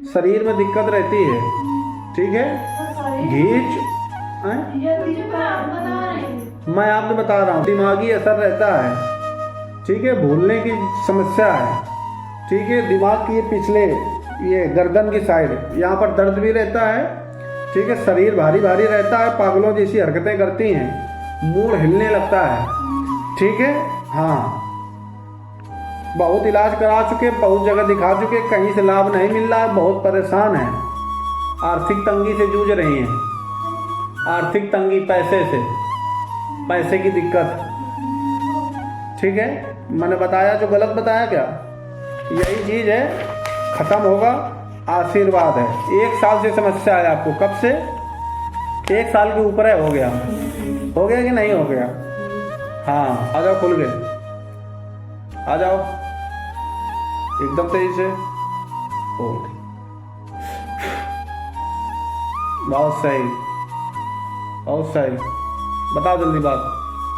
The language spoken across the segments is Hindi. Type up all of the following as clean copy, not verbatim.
शरीर में दिक्कत रहती है, ठीक है। घींच मैं आपको बता रहा हूँ, दिमागी असर रहता है, ठीक है। भूलने की समस्या है, ठीक है। दिमाग की ये पिछले ये गर्दन की साइड यहाँ पर दर्द भी रहता है, ठीक है। शरीर भारी भारी रहता है, पागलों जैसी हरकतें करती हैं, मूड हिलने लगता है, ठीक है। हाँ, बहुत इलाज करा चुके, बहुत जगह दिखा चुके, कहीं से लाभ नहीं मिल रहा है, बहुत परेशान है, आर्थिक तंगी से जूझ रही हैं। आर्थिक तंगी, पैसे की दिक्कत, ठीक है। मैंने बताया जो गलत बताया क्या? यही चीज़ है, ख़त्म होगा, आशीर्वाद है। 1 साल से समस्या है आपको, कब से? 1 साल के ऊपर है, हो गया कि नहीं हो गया? हाँ, आ जाओ, खुल गए, आ जाओ एकदम तेजी से। बहुत सही, बहुत सही, बताओ जल्दी बात।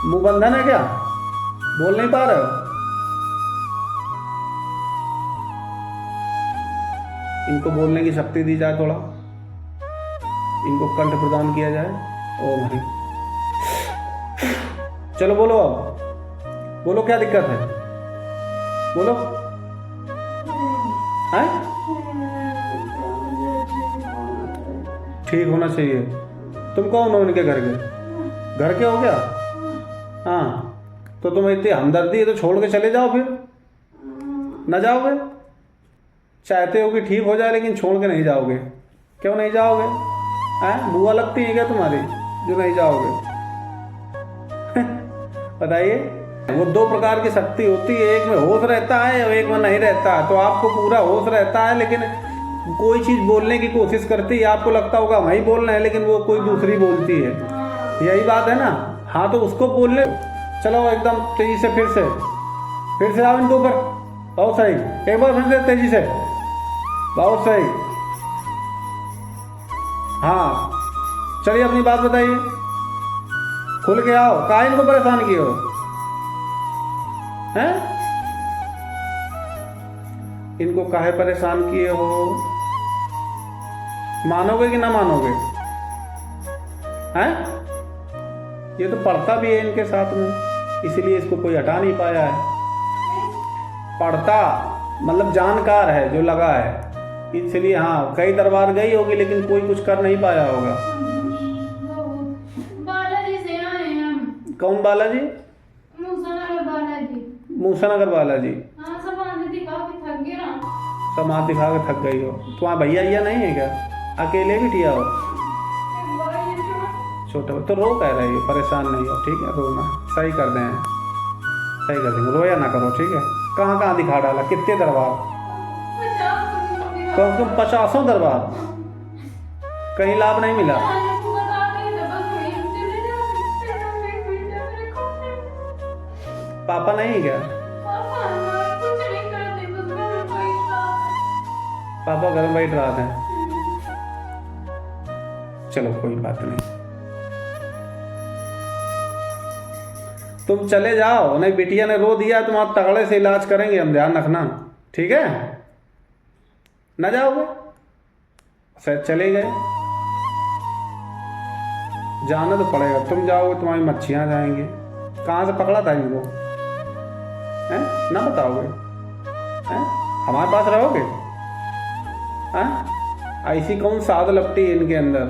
मुंह बंधन है क्या? बोल नहीं पा रहे हो? इनको बोलने की शक्ति दी जाए, थोड़ा इनको कंठ प्रदान किया जाए। ओ भाई, चलो बोलो, अब बोलो, क्या दिक्कत है? बोलो। हैं? ठीक होना चाहिए। तुम कौन हो उनके घर के हो क्या? हाँ, तो तुम्हें इतनी हमदर्दी है तो छोड़ के चले जाओ, फिर न जाओगे? चाहते हो कि ठीक हो जाए, लेकिन छोड़ के नहीं जाओगे। क्यों नहीं जाओगे? हैं, बुआ लगती है क्या तुम्हारी जो नहीं जाओगे? बताइए। वो 2 प्रकार की शक्ति होती है, एक में होश रहता है और एक में नहीं रहता है। तो आपको पूरा होश रहता है, लेकिन कोई चीज़ बोलने की कोशिश करती है, आपको लगता होगा वही बोल रहे हैं, लेकिन वो कोई दूसरी बोलती है। यही बात है ना? हाँ, तो उसको बोलने, चलो एकदम तेजी से, फिर से आओ इनके ऊपर। बहुत सही, एक बार फिर से तेजी से, बहुत सही। हाँ, चलिए अपनी बात बताइए, खुल के आओ। काहे इनको परेशान किए हो? हैं? इनको काहे परेशान किए हो? मानोगे कि ना मानोगे? हैं? ये तो पढ़ता भी है इनके साथ में, इसीलिए इसको कोई हटा नहीं पाया है। पढ़ता मतलब जानकार है, जो लगा है, इसलिए। हाँ, कई दरबार गई होगी, लेकिन कोई कुछ कर नहीं पाया होगा। बालाजी से आए हम। कौन बालाजी? मूसानगर बालाजी। मूसानगर बालाजी। हाँ, समाधि दिखा के थक गया। समाधि दिखा के थक गई हो? तुम्हारा भैया नहीं है क्या? अकेले बिटिया हो? छोटे तो रो कह रही हो, परेशान नहीं हो, ठीक है। रोना सही कर देंगे, रोया ना करो, ठीक है। कहाँ दिखा डाला? कितने दरबार? कम से कम 50 दरबार, कहीं लाभ नहीं मिला। पापा नहीं क्या? पापा घर में बैठ रहा था। चलो कोई बात नहीं, तुम चले जाओ। नहीं, बिटिया ने रो दिया, तुम आप तगड़े से इलाज करेंगे हम, ध्यान रखना, ठीक है। न जाओगे? शायद चले गए, जाना तो पड़ेगा। तुम जाओगे, तुम्हारी मच्छियाँ जाएंगी। कहाँ से पकड़ा था इनको? हैं? ना बताओगे? हैं? हमारे पास रहोगे? हैं? ऐसी कौन साध लपटी है इनके अंदर?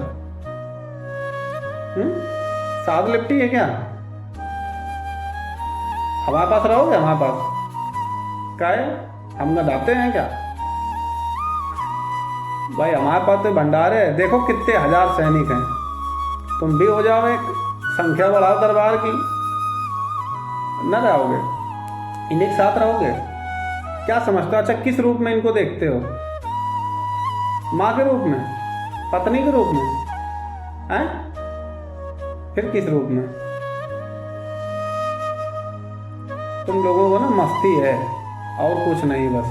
साध लिपटी है क्या? हमारे पास रहोगे? हमारे पास क्या है? हम गधाते हैं क्या भाई? हमारे पास तो भंडारे है, देखो कितने 1000 सैनिक हैं। तुम भी हो जाओ, एक संख्या बढ़ाओ दरबार की। न रहोगे? इन्हीं के साथ रहोगे? क्या समझते हो? अच्छा, किस रूप में इनको देखते हो? माँ के रूप में? पत्नी के रूप में? हैं? फिर किस रूप में? तुम लोगों को ना मस्ती है और कुछ नहीं, बस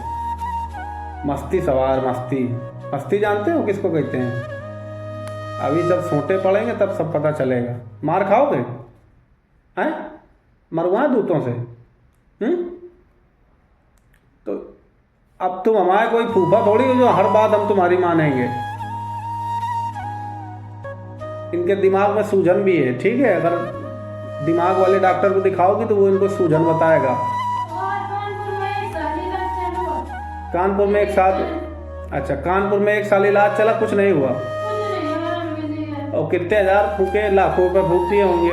मस्ती सवार। मस्ती जानते हो किसको कहते हैं? अभी जब सोटे पड़ेंगे तब सब पता चलेगा। मार खाओगे? हैं? मरवाएं दूतों से? तो अब तुम हमारे कोई फूफा थोड़ी हो जो हर बात हम तुम्हारी मानेंगे। इनके दिमाग में सूजन भी है, ठीक है। अगर दिमाग वाले डॉक्टर को दिखाओगी तो वो इनको सूजन बताएगा। और कानपुर में एक साल इलाज चलो। कानपुर में एक साल, अच्छा कानपुर में 1 साल इलाज चला, कुछ नहीं हुआ। कुछ नहीं आराम मिली है। और कितने हजार फूके, लाखों रुपए फूक दिए होंगे।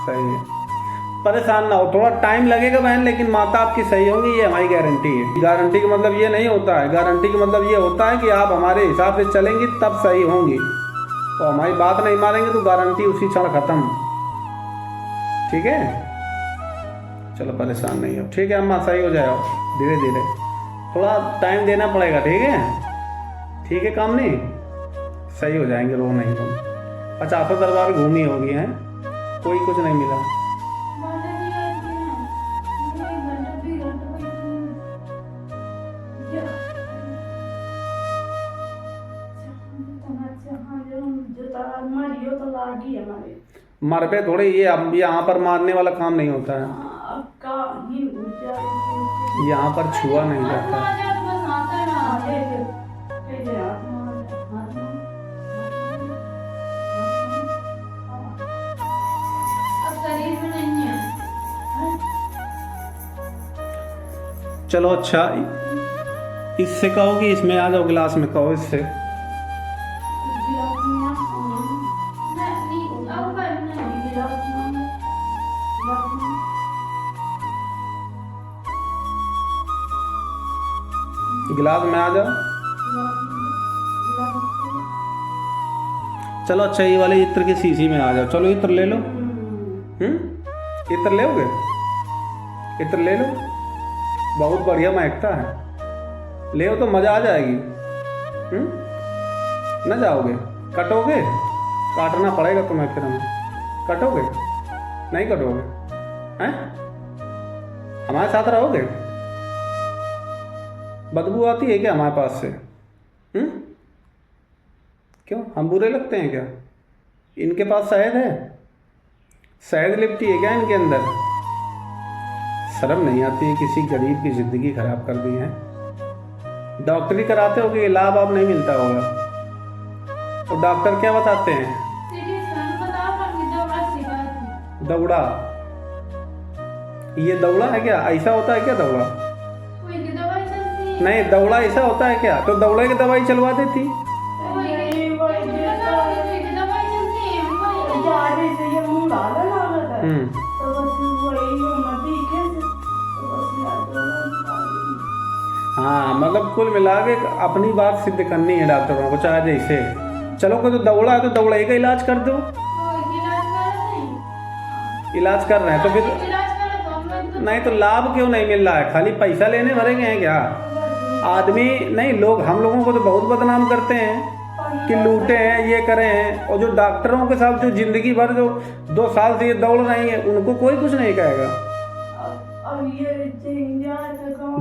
सही है, परेशान ना हो, थोड़ा टाइम लगेगा बहन, लेकिन माता आपकी सही होंगी, ये हमारी गारंटी है। गारंटी का मतलब ये नहीं होता है, गारंटी का मतलब ये होता है कि आप हमारे हिसाब से चलेंगी तब सही होंगी, और हमारी बात नहीं मानेंगे तो गारंटी उसी क्षण खत्म। ठीक है, चलो परेशान नहीं हो, ठीक है अम्मा, सही हो जाओ धीरे धीरे, थोड़ा टाइम देना पड़ेगा, ठीक है। ठीक है काम नहीं, सही हो जाएंगे, रो नहीं तुम। 50 दरबार घूमी होगी हैं, कोई कुछ नहीं मिला। बाला जी आती हैं, मुझे 1 घंटा 2 घंटा बैठ मर पे थोड़े, ये अब यहाँ पर मारने वाला काम नहीं होता है, यहाँ पर छुआ नहीं जाता। अब शरीर में नहीं है। चलो अच्छा, इससे कहो कि इसमें आ जाओ, गिलास में कहो इससे। गिलास में आ जाओ। चलो अच्छा, ये वाले इत्र की शीशी में आ जाओ। चलो इत्र ले लो। इत्र लोगे? इत्र ले लो, बहुत बढ़िया महकता है, ले तो मजा आ जाएगी। न जाओगे? कटोगे? काटना पड़ेगा तुम्हें फिर हमें। कटोगे? नहीं कटोगे? हैं? हमारे साथ रहोगे? बदबू आती है क्या हमारे पास से? क्यों, हम बुरे लगते हैं क्या? इनके पास शहद है? शहद लिपटी है क्या इनके अंदर? शर्म नहीं आती है, किसी गरीब की जिंदगी खराब कर दी है। डॉक्टरी कराते हो कि लाभ आप नहीं मिलता होगा, तो डॉक्टर क्या बताते हैं? दौड़ा, ये दौड़ा है क्या? ऐसा होता है क्या दौड़ा? नहीं, दौड़ा ऐसा होता है क्या? तो दौड़े की दवाई चलवा देती। हाँ, मतलब कुल मिला के अपनी बात सिद्ध करनी है डॉक्टरों को, चाहे जैसे। चलो कोई तो दौड़ा है तो दौड़े का इलाज कर दो। इलाज कर रहे हैं तो फिर नहीं, तो लाभ क्यों नहीं मिल रहा है? खाली पैसा लेने भरेंगे हैं क्या आदमी? नहीं, लोग हम लोगों को तो बहुत बदनाम करते हैं कि लूटे हैं, ये करे हैं, और जो डॉक्टरों के साथ जो जिंदगी भर जो 2 साल से ये दौड़ रही है, उनको कोई कुछ नहीं कहेगा।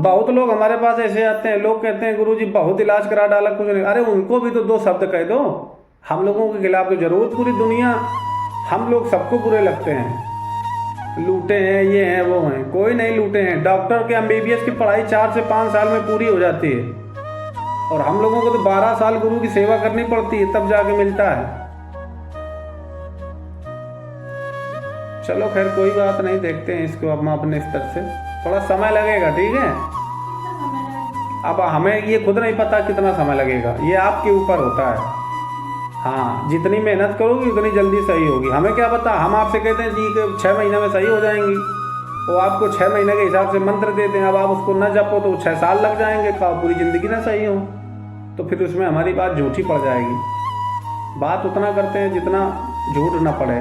बहुत लोग हमारे पास ऐसे आते हैं, लोग कहते हैं गुरुजी बहुत इलाज करा डाला, कुछ नहीं। अरे उनको भी तो 2 शब्द कह दो। हम लोगों के खिलाफ तो जरूर पूरी दुनिया, हम लोग सबको बुरे लगते हैं, लूटे हैं, ये हैं, वो हैं। कोई नहीं लूटे हैं। डॉक्टर के MBBS की पढ़ाई 4 से 5 साल में पूरी हो जाती है, और हम लोगों को तो 12 साल गुरु की सेवा करनी पड़ती है, तब जाके मिलता है। चलो खैर कोई बात नहीं, देखते हैं इसको हम अपने स्तर से, थोड़ा समय लगेगा, ठीक है। अब हमें ये खुद नहीं पता कितना समय लगेगा, ये आपके ऊपर होता है। हाँ, जितनी मेहनत करोगी उतनी जल्दी सही होगी। हमें क्या पता, हम आपसे कहते हैं जी कि 6 महीने में सही हो जाएंगी, वो आपको 6 महीने के हिसाब से मंत्र देते हैं। अब आप उसको न जपो तो 6 साल लग जाएंगे, पूरी ज़िंदगी ना सही हो, तो फिर उसमें हमारी बात झूठी पड़ जाएगी। बात उतना करते हैं जितना झूठ ना पड़े।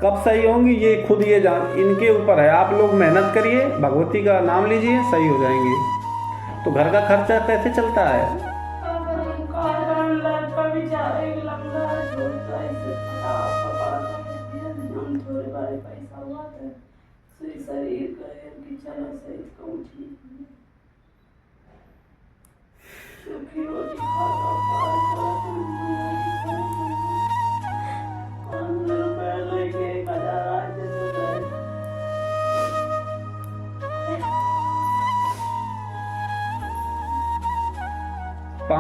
कब सही होंगी ये खुद ये जान, इनके ऊपर है। आप लोग मेहनत करिए, भगवती का नाम लीजिए, सही हो जाएंगे। तो घर का खर्चा कैसे चलता है?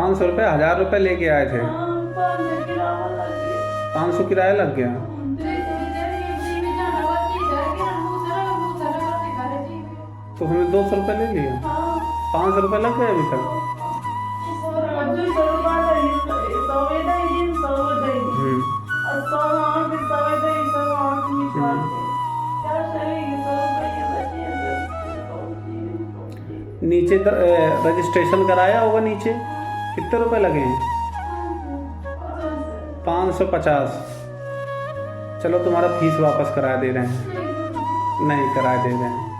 500 रुपये, 1000 रुपये लेके आए थे, हाँ, 500 किराया लग गया। 500 किराया लग गया। तो उसने 200 रुपये ले लिया, 500 रुपये लग गए अभी तक। नीचे रजिस्ट्रेशन कराया होगा, नीचे कितने रुपए लगे हैं? 550। चलो तुम्हारा फीस वापस करा दे रहे हैं, नहीं करा दे रहे हैं।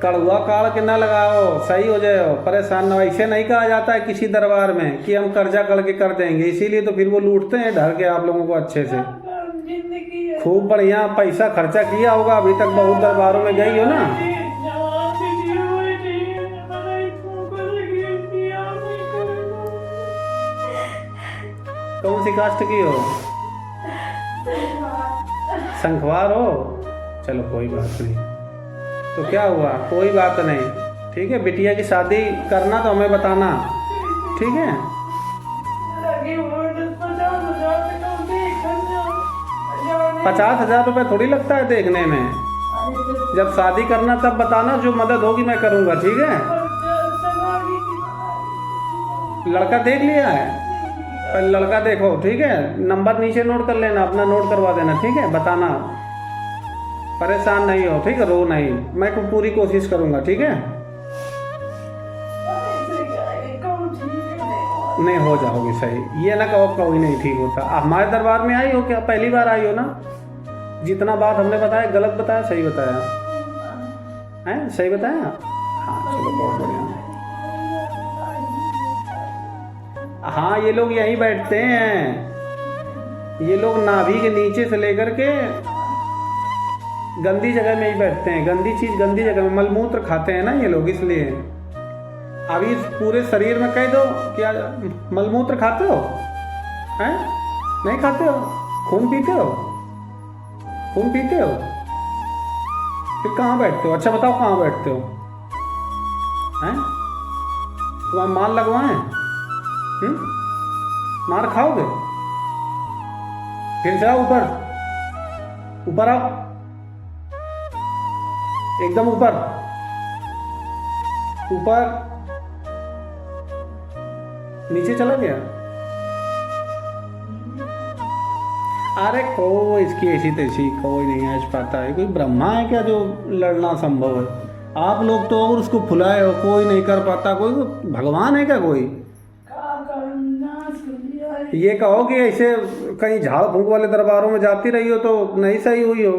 कड़ुआ काल के ना लगाओ, सही हो जाओ, परेशान ना। ऐसे नहीं कहा जाता है किसी दरबार में कि हम कर्जा करके कर देंगे, इसीलिए तो फिर वो लूटते हैं ढर के आप लोगों को अच्छे से। खूब बढ़िया पैसा खर्चा किया होगा, अभी तक बहुत दरबारों में गई हो ना। कौन सी कास्ट की हो? संखवार हो? चलो कोई बात नहीं, तो क्या हुआ, कोई बात नहीं, ठीक है। बिटिया की शादी करना तो हमें बताना, ठीक है। 50,000 रुपये थोड़ी लगता है देखने में, जब शादी करना तब बताना, जो मदद होगी मैं करूँगा, ठीक है। लड़का देख लिया है? पहले लड़का देखो, ठीक है। नंबर नीचे नोट कर लेना, अपना नोट करवा देना, ठीक है। बताना, परेशान नहीं हो, ठीक है, रो नहीं, मैं पूरी कोशिश करूँगा, ठीक है। नहीं हो जाओगी सही, ये ना कहो कोई नहीं ठीक होता। हमारे दरबार में आई हो क्या? पहली बार आई हो ना? जितना बात हमने बताया गलत बताया, सही बताया है? सही बताया? हाँ चलो बहुत बढ़िया। हाँ ये लोग यहीं बैठते हैं, ये लोग नाभि के नीचे से लेकर के गंदी जगह में ही बैठते हैं। गंदी चीज गंदी जगह में, मलमूत्र खाते हैं ना ये लोग, इसलिए। अभी पूरे शरीर में कह दो क्या मलमूत्र खाते हो? हैं? नहीं खाते हो? खून पीते हो? खून पीते हो? फिर कहाँ बैठते हो? अच्छा बताओ कहाँ बैठते हो? हैं? तुम्हारा माल लगवाएं? मार खाओगे? फिर जाओ ऊपर, ऊपर आओ, एकदम ऊपर, ऊपर, नीचे चला गया। अरे कोई इसकी ऐसी तैसी कोई नहीं है, पाता है कोई ब्रह्मा है क्या जो लड़ना संभव है? आप लोग तो और उसको फुलाए हो, कोई नहीं कर पाता, कोई भगवान है क्या कोई? ये कहो कि ऐसे कहीं झाड़ फूंक वाले दरबारों में जाती रही हो तो नहीं सही हुई हो।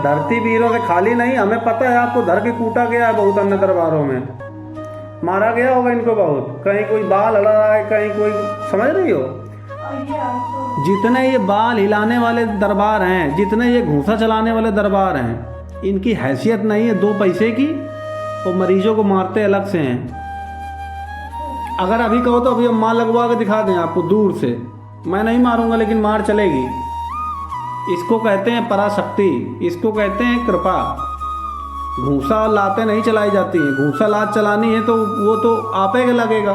धरती वीरों से खाली नहीं, हमें पता है आपको धर के कूटा गया है बहुत, अन्य दरबारों में मारा गया होगा इनको बहुत, कहीं कोई बाल हिला रहा है, कहीं कोई, समझ रही हो? जितने ये बाल हिलाने वाले दरबार हैं, जितने ये घूंसा चलाने वाले दरबार हैं, इनकी हैसियत नहीं है 2 पैसे की, वो मरीजों को मारते अलग से हैं। अगर अभी कहो तो अभी हम मार लगवा के दिखा दें आपको दूर से, मैं नहीं मारूंगा लेकिन मार चलेगी। इसको कहते हैं पराशक्ति, इसको कहते हैं कृपा। घूंसा और लातें नहीं चलाई जाती हैं, घूंसा लात चलानी है तो वो तो आपे के लगेगा,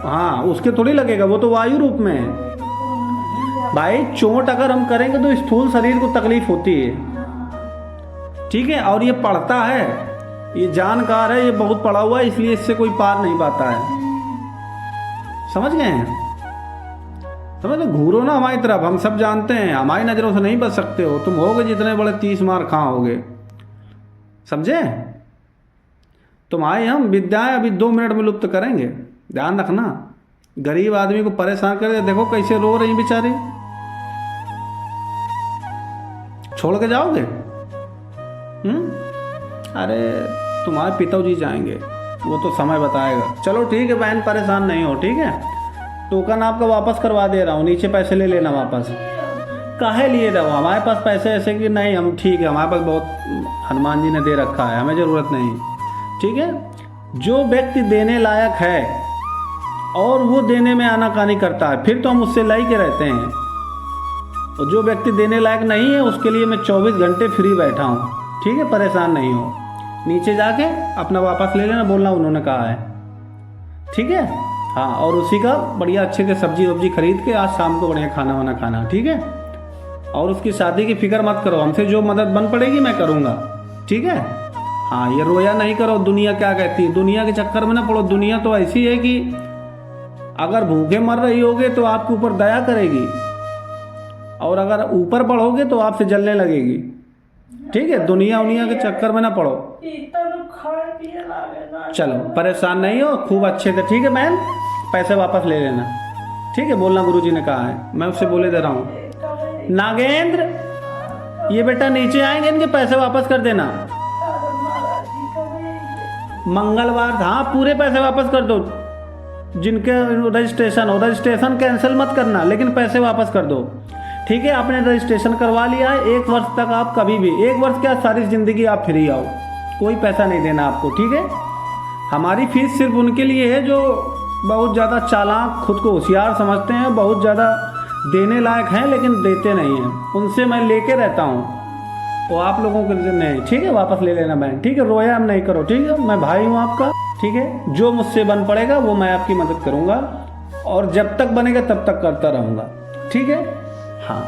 हाँ उसके थोड़ी लगेगा, वो तो वायु रूप में है। भाई चोट अगर हम करेंगे तो स्थूल शरीर को तकलीफ होती है, ठीक है। और ये पढ़ता है, ये जानकार है, ये बहुत पढ़ा हुआ है, इसलिए इससे कोई पार नहीं पाता है। समझ गए हैं? समझ लो, घूरो ना हमारी तरफ, हम सब जानते हैं, हमारी नज़रों से नहीं बच सकते हो। तुम होगे जितने बड़े 30 मार कहाँ होगे, समझे? तुम्हारी हम विद्याएं अभी 2 मिनट में लुप्त करेंगे, ध्यान रखना। गरीब आदमी को परेशान कर, देखो कैसे रो रही बेचारी, छोड़ के जाओगे? अरे तुम्हारे पिताजी जाएंगे, वो तो समय बताएगा। चलो ठीक है बहन, परेशान नहीं हो, ठीक है। टोकन आपका वापस करवा दे रहा हूँ, नीचे पैसे ले लेना वापस। काहे लिए रहो, हमारे पास पैसे ऐसे कि नहीं, हम ठीक है, हमारे पास बहुत हनुमान जी ने दे रखा है, हमें ज़रूरत नहीं, ठीक है। जो व्यक्ति देने लायक है और वो देने में आनाकानी करता है, फिर तो हम उससे लाई के रहते हैं, और जो व्यक्ति देने लायक नहीं है उसके लिए मैं 24 घंटे फ्री बैठा हूँ, ठीक है, परेशान नहीं हो। नीचे जाके अपना वापस ले लेना, बोलना उन्होंने कहा है, ठीक है। हाँ, और उसी का बढ़िया अच्छे से सब्जी वब्जी खरीद के आज शाम को बढ़िया खाना वाना खाना, ठीक है। और उसकी शादी की फिक्र मत करो, हमसे जो मदद बन पड़ेगी मैं करूँगा, ठीक है। हाँ, ये रोया नहीं करो, दुनिया क्या कहती है, दुनिया के चक्कर में ना पड़ो। दुनिया तो ऐसी है कि अगर भूखे मर रही होगे तो आपके ऊपर दया करेगी, और अगर ऊपर बढ़ोगे तो आपसे जलने लगेगी, ठीक है। दुनिया के चक्कर में ना पड़ो। चलो परेशान नहीं हो, खूब अच्छे से, ठीक है बहन। पैसे वापस ले लेना, ठीक है, बोलना गुरुजी ने कहा है, मैं उससे बोले दे रहा हूँ। नागेंद्र, ये बेटा नीचे आएंगे, इनके पैसे वापस कर देना। मंगलवार, हाँ, पूरे पैसे वापस कर दो। जिनके रजिस्ट्रेशन कैंसिल मत करना, लेकिन पैसे वापस कर दो, ठीक है। आपने रजिस्ट्रेशन करवा लिया है, 1 वर्ष तक आप कभी भी, 1 वर्ष क्या सारी ज़िंदगी आप फ्री आओ, कोई पैसा नहीं देना आपको, ठीक है। हमारी फीस सिर्फ उनके लिए है जो बहुत ज़्यादा चालाक, खुद को होशियार समझते हैं, बहुत ज़्यादा देने लायक हैं लेकिन देते नहीं हैं, उनसे मैं लेके रहता हूँ। तो आप लोगों के लिए नहीं, ठीक है, वापस ले लेना बहन, ठीक है। रोया हम नहीं करो, ठीक है, मैं भाई हूँ आपका, ठीक है। जो मुझसे बन पड़ेगा वो मैं आपकी मदद करूँगा, और जब तक बनेगा तब तक करता रहूँगा, ठीक है। हाँ,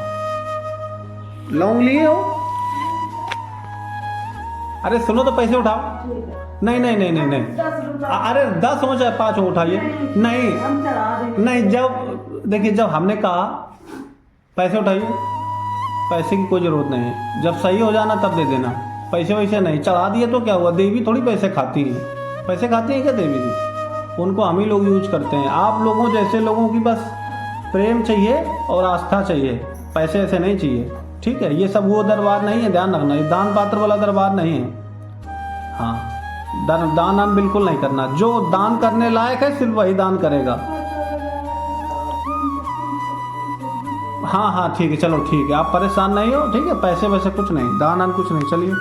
लौंग लिए हो? अरे सुनो तो, पैसे उठाओ। नहीं नहीं नहीं नहीं नहीं, अरे 10 हो चाहे 5 हो, उठाइए। नहीं, जब देखिए, जब हमने कहा पैसे उठाइए, पैसे की कोई ज़रूरत नहीं है, जब सही हो जाना तब दे देना। पैसे वैसे नहीं, चढ़ा दिए तो क्या हुआ, देवी थोड़ी पैसे खाती है, पैसे खाती है क्या देवी जी? उनको हम ही लोग यूज करते हैं। आप लोगों जैसे लोगों की बस प्रेम चाहिए और आस्था चाहिए, पैसे ऐसे नहीं चाहिए, ठीक है। ये सब वो दरबार नहीं है, ध्यान रखना, ये दान पात्र वाला दरबार नहीं है। हाँ, दान बिल्कुल नहीं करना, जो दान करने लायक है सिर्फ वही दान करेगा। हाँ हाँ, ठीक है, चलो ठीक है, आप परेशान नहीं हो, ठीक है। पैसे वैसे कुछ नहीं, दान कुछ नहीं, चलिए।